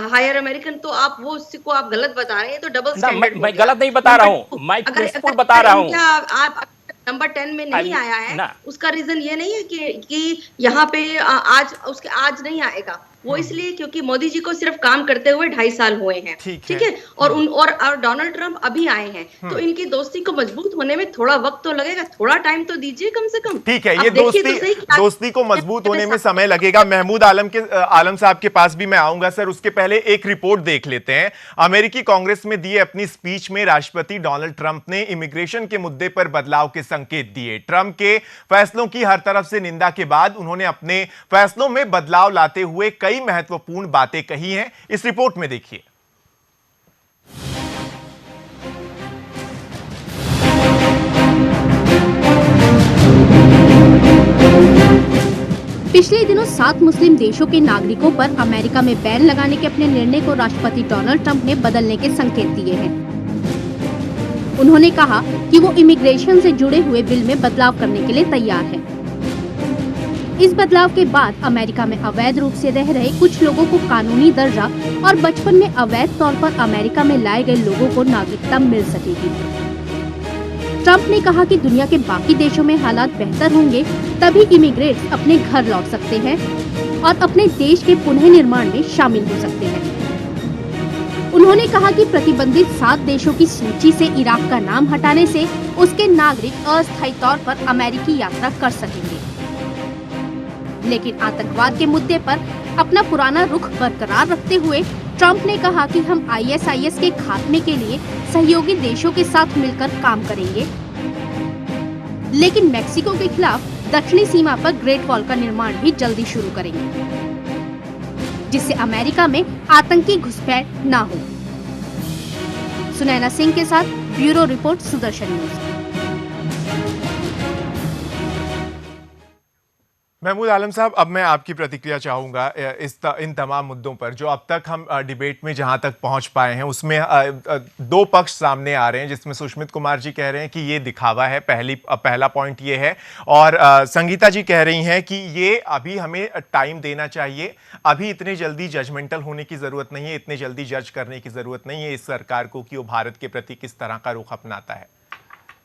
hire American, तो आप वो को आप गलत बता रहे हैं। तो डबल स्टैंडर्ड। मैं गलत नहीं बता रहा हूँ, मैं प्रिंसिपल बता रहा हूँ। आप नंबर 10 में नहीं आया है, उसका रीजन ये नहीं है कि यहाँ पे आज नहीं आएगा। वो इसलिए क्योंकि मोदी जी को सिर्फ काम करते हुए 2.5 साल हुए हैं, ठीक है, और डोनाल्ड ट्रंप अभी आए हैं। तो इनकी दोस्ती को मजबूत होने में थोड़ा वक्त तो लगेगा, थोड़ा टाइम तो दीजिए कम से कम। ठीक है, ये दोस्ती को मजबूत होने में समय लगेगा। महमूद आलम साहब के पास भी मैं आऊंगा सर, उसके पहले एक रिपोर्ट देख लेते हैं। अमेरिकी कांग्रेस में दिए अपनी स्पीच में राष्ट्रपति डोनाल्ड ट्रंप ने इमिग्रेशन के मुद्दे पर बदलाव के संकेत दिए। ट्रंप के फैसलों की हर तरफ से निंदा के बाद उन्होंने अपने फैसलों में बदलाव लाते हुए कई महत्वपूर्ण बातें कही हैं। इस रिपोर्ट में देखिए। पिछले दिनों 7 मुस्लिम देशों के नागरिकों पर अमेरिका में बैन लगाने के अपने निर्णय को राष्ट्रपति डोनाल्ड ट्रंप ने बदलने के संकेत दिए हैं। उन्होंने कहा कि वो इमिग्रेशन से जुड़े हुए बिल में बदलाव करने के लिए तैयार है। इस बदलाव के बाद अमेरिका में अवैध रूप से रह रहे कुछ लोगों को कानूनी दर्जा और बचपन में अवैध तौर पर अमेरिका में लाए गए लोगों को नागरिकता मिल सकेगी। ट्रंप ने कहा कि दुनिया के बाकी देशों में हालात बेहतर होंगे, तभी इमिग्रेट्स अपने घर लौट सकते हैं और अपने देश के पुनः निर्माण में शामिल हो सकते हैं। उन्होंने कहा कि प्रतिबंधित 7 देशों की सूची से इराक का नाम हटाने से उसके नागरिक अस्थायी तौर पर अमेरिकी यात्रा कर सकेंगे, लेकिन आतंकवाद के मुद्दे पर अपना पुराना रुख बरकरार रखते हुए ट्रंप ने कहा कि हम ISIS के खात्मे के लिए सहयोगी देशों के साथ मिलकर काम करेंगे, लेकिन मेक्सिको के खिलाफ दक्षिणी सीमा पर ग्रेट वॉल का निर्माण भी जल्दी शुरू करेंगे, जिससे अमेरिका में आतंकी घुसपैठ न हो। सुनैना सिंह के साथ bureau report, Sudarshan news. Mahmood Alam साहब, अब मैं आपकी प्रतिक्रिया चाहूंगा इन तमाम मुद्दों पर जो अब तक हम डिबेट में जहां तक पहुंच पाए हैं। उसमें 2 पक्ष सामने आ रहे हैं, जिसमें सुष्मित कुमार जी कह रहे हैं कि ये दिखावा है, पहला पॉइंट ये है, और संगीता जी कह रही हैं कि ये अभी हमें टाइम देना चाहिए, अभी इतने जल्दी जजमेंटल होने की जरूरत नहीं है, इतने जल्दी जज करने की जरूरत नहीं है इस सरकार को कि वो भारत के प्रति किस तरह का रुख अपनाता है।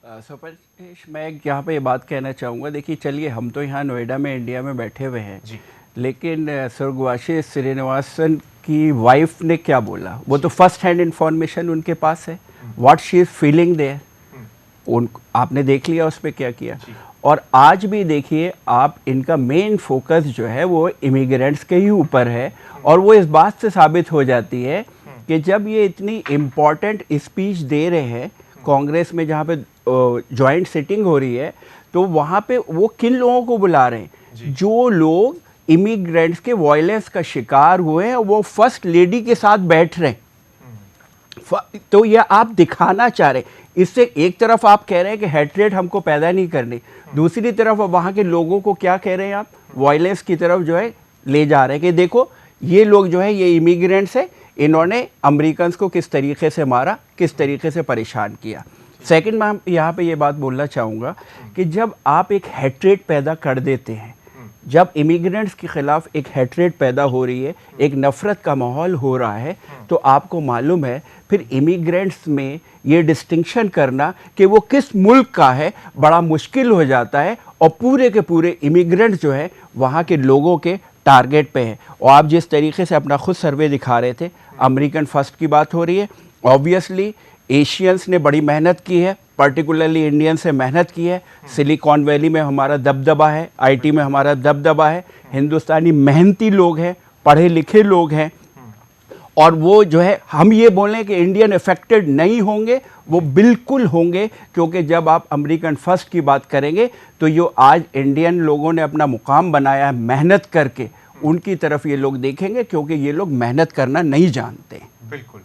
सुपरदेश, मैं यहाँ पे ये बात कहना चाहूँगा, देखिए चलिए हम तो यहाँ नोएडा में इंडिया में बैठे हुए हैं जी। लेकिन स्वर्गवासी श्रीनिवासन की वाइफ ने क्या बोला, वो तो फर्स्ट हैंड इंफॉर्मेशन उनके पास है, what she is feeling there, उन आपने देख लिया उसमें क्या किया। और आज भी देखिए आप, इनका मेन फोकस जो है वो इमिग्रेंट्स के ही ऊपर है, और वो इस बात से साबित हो जाती है कि जब ये इतनी इम्पॉर्टेंट स्पीच दे रहे हैं कांग्रेस में, जहाँ पे जॉइंट सिटिंग हो रही है, तो वहाँ पे वो किन लोगों को बुला रहे हैं, जो लोग इमिग्रेंट्स के वायलेंस का शिकार हुए हैं, वो फर्स्ट लेडी के साथ बैठ रहे हैं। तो यह आप दिखाना चाह रहे हैं, इससे एक तरफ आप कह रहे हैं कि हेट्रेड हमको पैदा नहीं करनी, दूसरी तरफ वहाँ के लोगों को क्या कह रहे हैं आप, वायलेंस की तरफ जो है ले जा रहे हैं कि देखो ये लोग जो है ये इमिग्रेंट्स है, इन्होंने अमेरिकन्स को किस तरीके से मारा, किस तरीके से परेशान किया। सेकंड, मैं यहाँ पे ये बात बोलना चाहूँगा कि जब आप एक हेट्रेड पैदा कर देते हैं, जब इमिग्रेंट्स के खिलाफ एक हेट्रेड पैदा हो रही है, एक नफ़रत का माहौल हो रहा है, तो आपको मालूम है फिर इमिग्रेंट्स में ये डिस्टिंक्शन करना कि वो किस मुल्क का है बड़ा मुश्किल हो जाता है, और पूरे के पूरे इमिग्रेंट्स जो है वहाँ के लोगों के टारगेट पे है। और आप जिस तरीके से अपना खुद सर्वे दिखा रहे थे, अमेरिकन फर्स्ट की बात हो रही है, ऑब्वियसली एशियंस ने बड़ी मेहनत की है, पर्टिकुलरली इंडियंस से मेहनत की है, सिलिकॉन वैली में हमारा दबदबा है, आईटी में हमारा दबदबा है, हिंदुस्तानी मेहनती लोग हैं, पढ़े लिखे लोग हैं, और वो जो है हम ये बोलें कि इंडियन अफेक्टेड नहीं होंगे, वो बिल्कुल होंगे, क्योंकि जब आप अमेरिकन फर्स्ट की बात करेंगे तो जो आज इंडियन लोगों ने अपना मुकाम बनाया है मेहनत करके, उनकी तरफ ये लोग देखेंगे, क्योंकि ये लोग मेहनत करना नहीं जानते। बिल्कुल,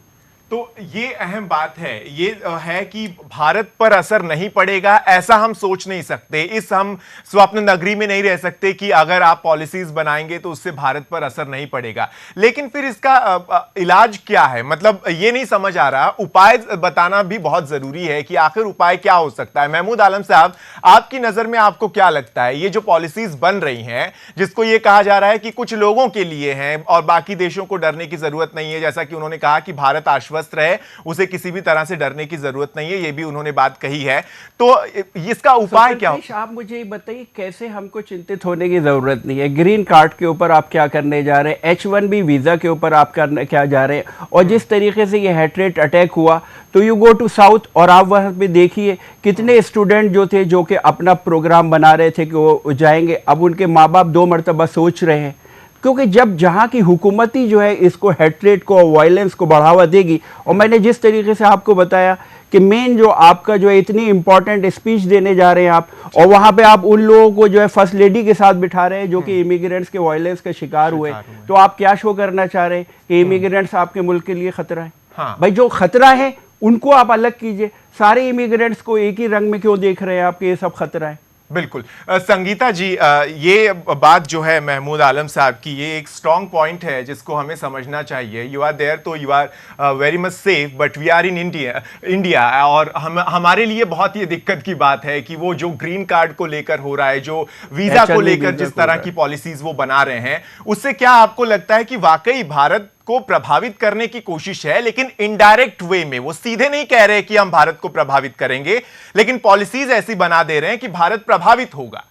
तो ये अहम बात है, ये है कि भारत पर असर नहीं पड़ेगा ऐसा हम सोच नहीं सकते, इस हम स्वप्न नगरी में नहीं रह सकते कि अगर आप पॉलिसीज बनाएंगे तो उससे भारत पर असर नहीं पड़ेगा। लेकिन फिर इसका इलाज क्या है, मतलब ये नहीं समझ आ रहा, उपाय बताना भी बहुत जरूरी है कि आखिर उपाय क्या हो सकता है। महमूद आलम साहब, आपकी नजर में आपको क्या लगता है, ये जो पॉलिसीज बन रही हैं, जिसको ये कहा जा रहा है कि कुछ लोगों के लिए हैं और बाकी देशों को डरने की जरूरत नहीं है, जैसा कि उन्होंने कहा कि भारत आश्वस्त रहे, उसे किसी भी तरह से डरने की जरूरत नहीं है, ये भी उन्होंने बात कही है, तो इसका उपाय क्या हो? आप मुझे बताइए कैसे हमको चिंतित होने की जरूरत नहीं है। ग्रीन कार्ड के ऊपर आप क्या करने जा रहे हैं, H1B वीजा के ऊपर आप करने क्या जा रहे हैं, और जिस तरीके से ये हेट्रेड अटैक हुआ, तो यू गो टू साउथ और आप वहां पे देखिए कितने स्टूडेंट जो थे, जो कि अपना प्रोग्राम बना रहे थे कि वो जाएंगे, अब उनके माँ बाप 2 मरतबा सोच रहे हैं, क्योंकि जब जहाँ की हुकूमत ही जो है इसको हेट्रेड को, वायलेंस को बढ़ावा देगी, और मैंने जिस तरीके से आपको बताया कि मेन जो आपका जो है इतनी इंपॉर्टेंट स्पीच देने जा रहे हैं आप, और वहाँ पे आप उन लोगों को जो है फर्स्ट लेडी के साथ बिठा रहे हैं जो कि इमिग्रेंट्स के वायलेंस का शिकार हुए, तो आप क्या शो करना चाह रहे हैं कि इमिग्रेंट्स आपके मुल्क के लिए खतरा है? हाँ। भाई जो खतरा है उनको आप अलग कीजिए, सारे इमिग्रेंट्स को एक ही रंग में क्यों देख रहे हैं आप कि ये सब खतरा है? बिल्कुल। संगीता जी, ये बात जो है महमूद आलम साहब की, ये एक स्ट्रॉन्ग पॉइंट है जिसको हमें समझना चाहिए। यू आर देयर तो you are very much safe, but we are in India, और हमारे लिए बहुत ही दिक्कत की बात है कि वो जो ग्रीन कार्ड को लेकर हो रहा है, जो वीजा को लेकर जिस तरह की पॉलिसीज वो बना रहे हैं, उससे क्या आपको लगता है कि वाकई भारत को प्रभावित करने की कोशिश है, लेकिन इनडायरेक्ट वे में? वो सीधे नहीं कह रहे कि हम भारत को प्रभावित करेंगे, लेकिन पॉलिसीज ऐसी बना दे रहे हैं कि भारत प्रभावित होगा।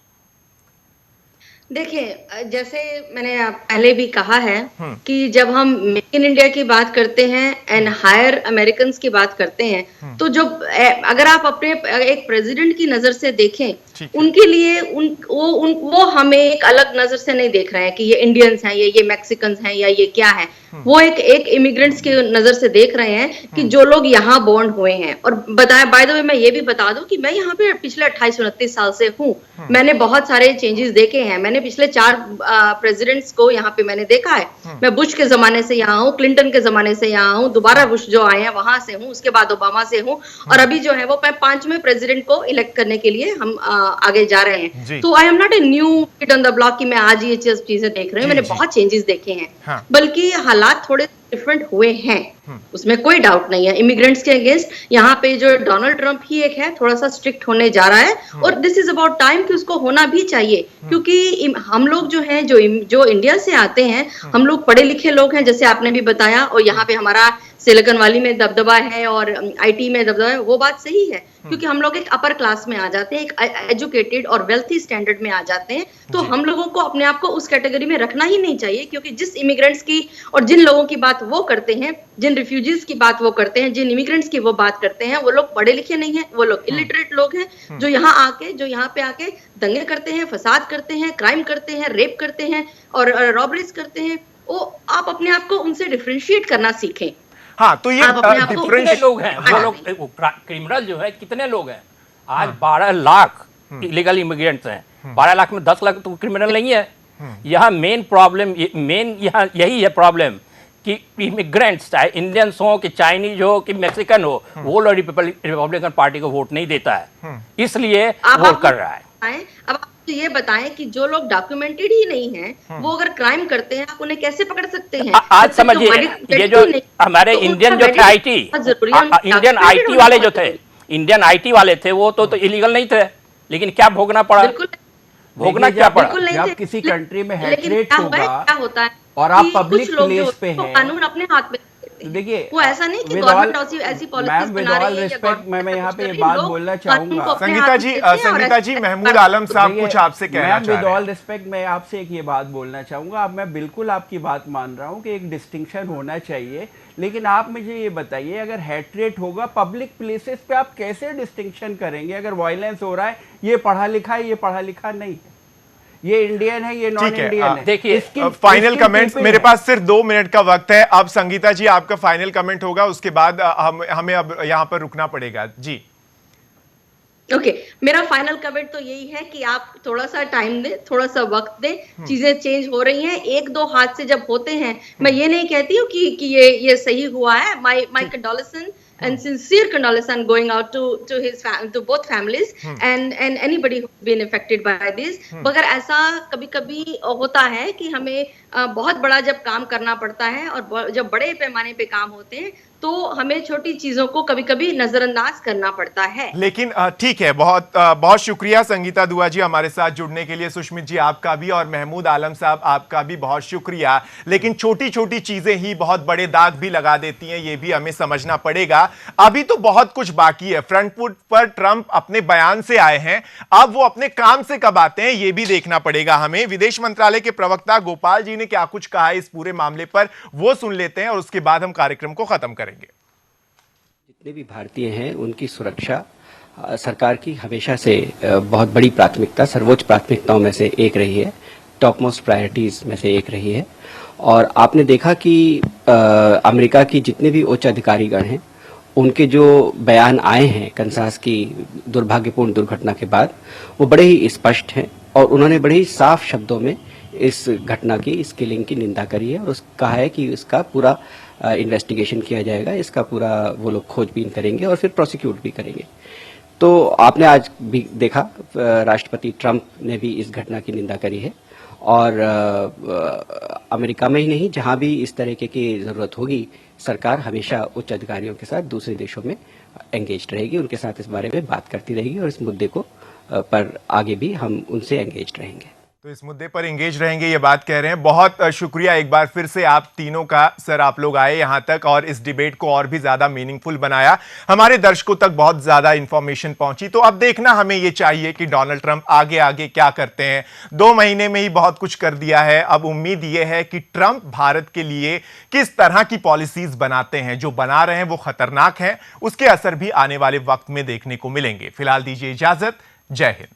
देखिए, जैसे मैंने पहले भी कहा है कि जब हम मेक इन इंडिया की बात करते हैं एंड हायर अमेरिकन की बात करते हैं, तो जो अगर आप अपने एक प्रेसिडेंट की नजर से देखें, उनके लिए वो हमें एक अलग नजर से नहीं देख रहे हैं कि ये इंडियंस हैं, ये मैक्सिकन्स हैं, या ये क्या है। वो एक इमिग्रेंट्स की नजर से देख रहे हैं कि जो लोग यहाँ बॉर्न हुए हैं। और बताया, बाय द वे मैं ये भी बता दूं कि मैं यहाँ पे पिछले 28-29 साल से हूँ। मैंने बहुत सारे चेंजेस देखे हैं। मैंने पिछले 4 प्रेसिडेंट्स को यहाँ पे मैंने देखा है। मैं बुश के जमाने से यहाँ हूँ, क्लिंटन के जमाने से यहाँ हूँ, दोबारा बुश जो आए हैं वहां से हूँ, उसके बाद ओबामा से हूँ, और अभी जो है वो 5वें प्रेसिडेंट को इलेक्ट करने के लिए हम आगे जा रहे हैं। तो I am not a new kid on the block कि मैं आज ये चीजें देख रही हूँ। मैंने बहुत चेंजेस देखे हैं, बल्कि हालात थोड़े डिफरेंट हुए हैं, उसमें कोई डाउट नहीं है। इमिग्रेंट्स के अगेंस्ट यहाँ पे जो डोनाल्ड ट्रंप ही एक है, थोड़ा सा स्ट्रिक्ट होने जा रहा है, और दिस इज अबाउट टाइम कि उसको होना भी चाहिए, क्योंकि हम लोग जो हैं, जो इंडिया से आते हैं, हम लोग पढ़े लिखे लोग हैं, जैसे आपने भी बताया, और यहाँ पे हमारा सिलिकॉन वैली में दबदबा है और आईटी में दबदबा है, वो बात सही है, क्योंकि हम लोग एक अपर क्लास में आ जाते हैं, एक एजुकेटेड और वेल्थी स्टैंडर्ड में आ जाते हैं, तो हम लोगों को अपने आप को उस कैटेगरी में रखना ही नहीं चाहिए, क्योंकि जिस इमिग्रेंट्स की और जिन लोगों की बात वो करते हैं, जिन रिफ्यूजीज की बात वो करते हैं, जिन इमिग्रेंट्स की वो बात करते हैं, वो लोग पढ़े लिखे नहीं है, वो लोग इलिटरेट लोग हैं, जो यहाँ पे आके दंगे करते हैं, फसाद करते हैं, क्राइम करते हैं, रेप करते हैं और रॉबरीज करते हैं। वो आप अपने आप को उनसे डिफरेंशिएट करना सीखें। हाँ, तो ये आप अपने आप को कितने लोग हैं वो लोग क्रिमिनल जो है, कितने लोग हैं आज? 12 लाख इलीगल इमिग्रेंट्स हैं, 12 लाख में 10 लाख तो क्रिमिनल नहीं है। यहाँ मेन प्रॉब्लम यहाँ यही है प्रॉब्लम कि इमिग्रेंट्स चाहे इंडियंस हो कि चाइनीज हो कि मैक्सिकन हो, वो लोग रिपब्लिकन पार्टी को वोट नहीं देता है, इसलिए वोट कर रहा है। अब आप ये बताएं कि जो लोग डॉक्यूमेंटेड ही नहीं हैं, वो अगर क्राइम करते हैं, आप उन्हें कैसे पकड़ सकते हैं? आज समझिए, ये जो हमारे इंडियन जो थे इंडियन आईटी वाले जो थे, इंडियन आईटी वाले थे, वो तो इलीगल नहीं थे, लेकिन क्या भोगना पड़ा? भोगना क्या पड़ा? जब किसी कंट्री में हेट्रेट होगा क्या होता है और आप पब्लिक प्लेस पे हैं, कानून अपने हाथ में, देखिए वो ऐसा नहीं कि गवर्नमेंट ऐसी पॉलिसीज बना रही है। रिस्पेक्ट मैं यहाँ पे ये बात बोलना चाहूंगा संगीता जी महमूद आलम साहब कुछ आपसे कहना चाह रहे हैं। विद ऑल रिस्पेक्ट मैं आपसे एक ये बात बोलना चाहूंगा। अब मैं बिल्कुल आपकी बात मान रहा हूँ कि एक डिस्टिंक्शन होना चाहिए, लेकिन आप मुझे ये बताइए, अगर हेट्रेट होगा पब्लिक प्लेसेस पे, आप कैसे डिस्टिंक्शन करेंगे? अगर वायलेंस हो रहा है, ये पढ़ा लिखा है, ये पढ़ा लिखा नहीं है, ये इंडियन है, ये नॉन इंडियन है। देखिए फाइनल कमेंट्स, मेरे पास सिर्फ 2 मिनट का वक्त है। अब संगीता जी आपका फाइनल कमेंट होगा, उसके बाद हमें अब यहाँ पर रुकना पड़ेगा जी। ओके, मेरा फाइनल कमेंट तो यही है कि आप थोड़ा सा टाइम दें, थोड़ा सा वक्त दें, चीजें चेंज हो रही हैं, 1-2 हाथ से जब होते हैं, मैं ये नहीं कहती हूँ कि ये सही हुआ है। My condolences and sincere condolence going out to both families and anybody who's been affected by this। मगर ऐसा कभी-कभी होता है कि हमें बहुत बड़ा जब काम करना पड़ता है और जब बड़े पैमाने पे काम होते हैं, तो हमें छोटी चीजों को कभी-कभी नजरअंदाज करना पड़ता है। लेकिन ठीक है, बहुत शुक्रिया संगीता दुआ जी हमारे साथ जुड़ने के लिए। सुष्मित जी आपका भी, और महमूद आलम साहब आपका भी बहुत शुक्रिया। लेकिन छोटी छोटी चीजें ही बहुत बड़े दाग भी लगा देती हैं, ये भी हमें समझना पड़ेगा। अभी तो बहुत कुछ बाकी है। फ्रंट फुट पर ट्रंप अपने बयान से आए हैं, अब वो अपने काम से कब आते हैं ये भी देखना पड़ेगा हमें। विदेश मंत्रालय के प्रवक्ता गोपाल जी ने क्या कुछ कहा है इस पूरे मामले पर, वो सुन लेते हैं और उसके बाद हम कार्यक्रम को खत्म करेंगे। जितने भी भारतीय हैं उनकी सुरक्षा सरकार की हमेशा से बहुत बड़ी प्राथमिकता, सर्वोच्च प्राथमिकताओं में से एक रही है, टॉप मोस्ट प्रायोरिटीज में से एक रही है। और आपने देखा कि अमेरिका की जितने भी उच्च अधिकारीगण हैं, उनके जो बयान आए हैं कंसास की दुर्भाग्यपूर्ण दुर्घटना के बाद, वो बड़े ही स्पष्ट हैं और उन्होंने बड़े ही साफ शब्दों में इस घटना की, इस किलिंग की निंदा करी है और कहा है कि इसका पूरा इन्वेस्टिगेशन किया जाएगा, इसका पूरा वो लोग खोजबीन करेंगे और फिर प्रोसिक्यूट भी करेंगे। तो आपने आज भी देखा राष्ट्रपति ट्रंप ने भी इस घटना की निंदा करी है और अमेरिका में ही नहीं, जहां भी इस तरीके की ज़रूरत होगी, सरकार हमेशा उच्च अधिकारियों के साथ दूसरे देशों में एंगेज रहेगी, उनके साथ इस बारे में बात करती रहेगी और इस मुद्दे को पर आगे भी हम उनसे एंगेज रहेंगे। तो इस मुद्दे पर एंगेज रहेंगे, ये बात कह रहे हैं। बहुत शुक्रिया एक बार फिर से आप तीनों का। सर आप लोग आए यहाँ तक और इस डिबेट को और भी ज्यादा मीनिंगफुल बनाया, हमारे दर्शकों तक बहुत ज्यादा इंफॉर्मेशन पहुंची। तो अब देखना हमें ये चाहिए कि डोनाल्ड ट्रंप आगे आगे क्या करते हैं। 2 महीने में ही बहुत कुछ कर दिया है, अब उम्मीद ये है कि ट्रंप भारत के लिए किस तरह की पॉलिसीज बनाते हैं। जो बना रहे हैं वो खतरनाक है, उसके असर भी आने वाले वक्त में देखने को मिलेंगे। फिलहाल दीजिए इजाजत, जय हिंद।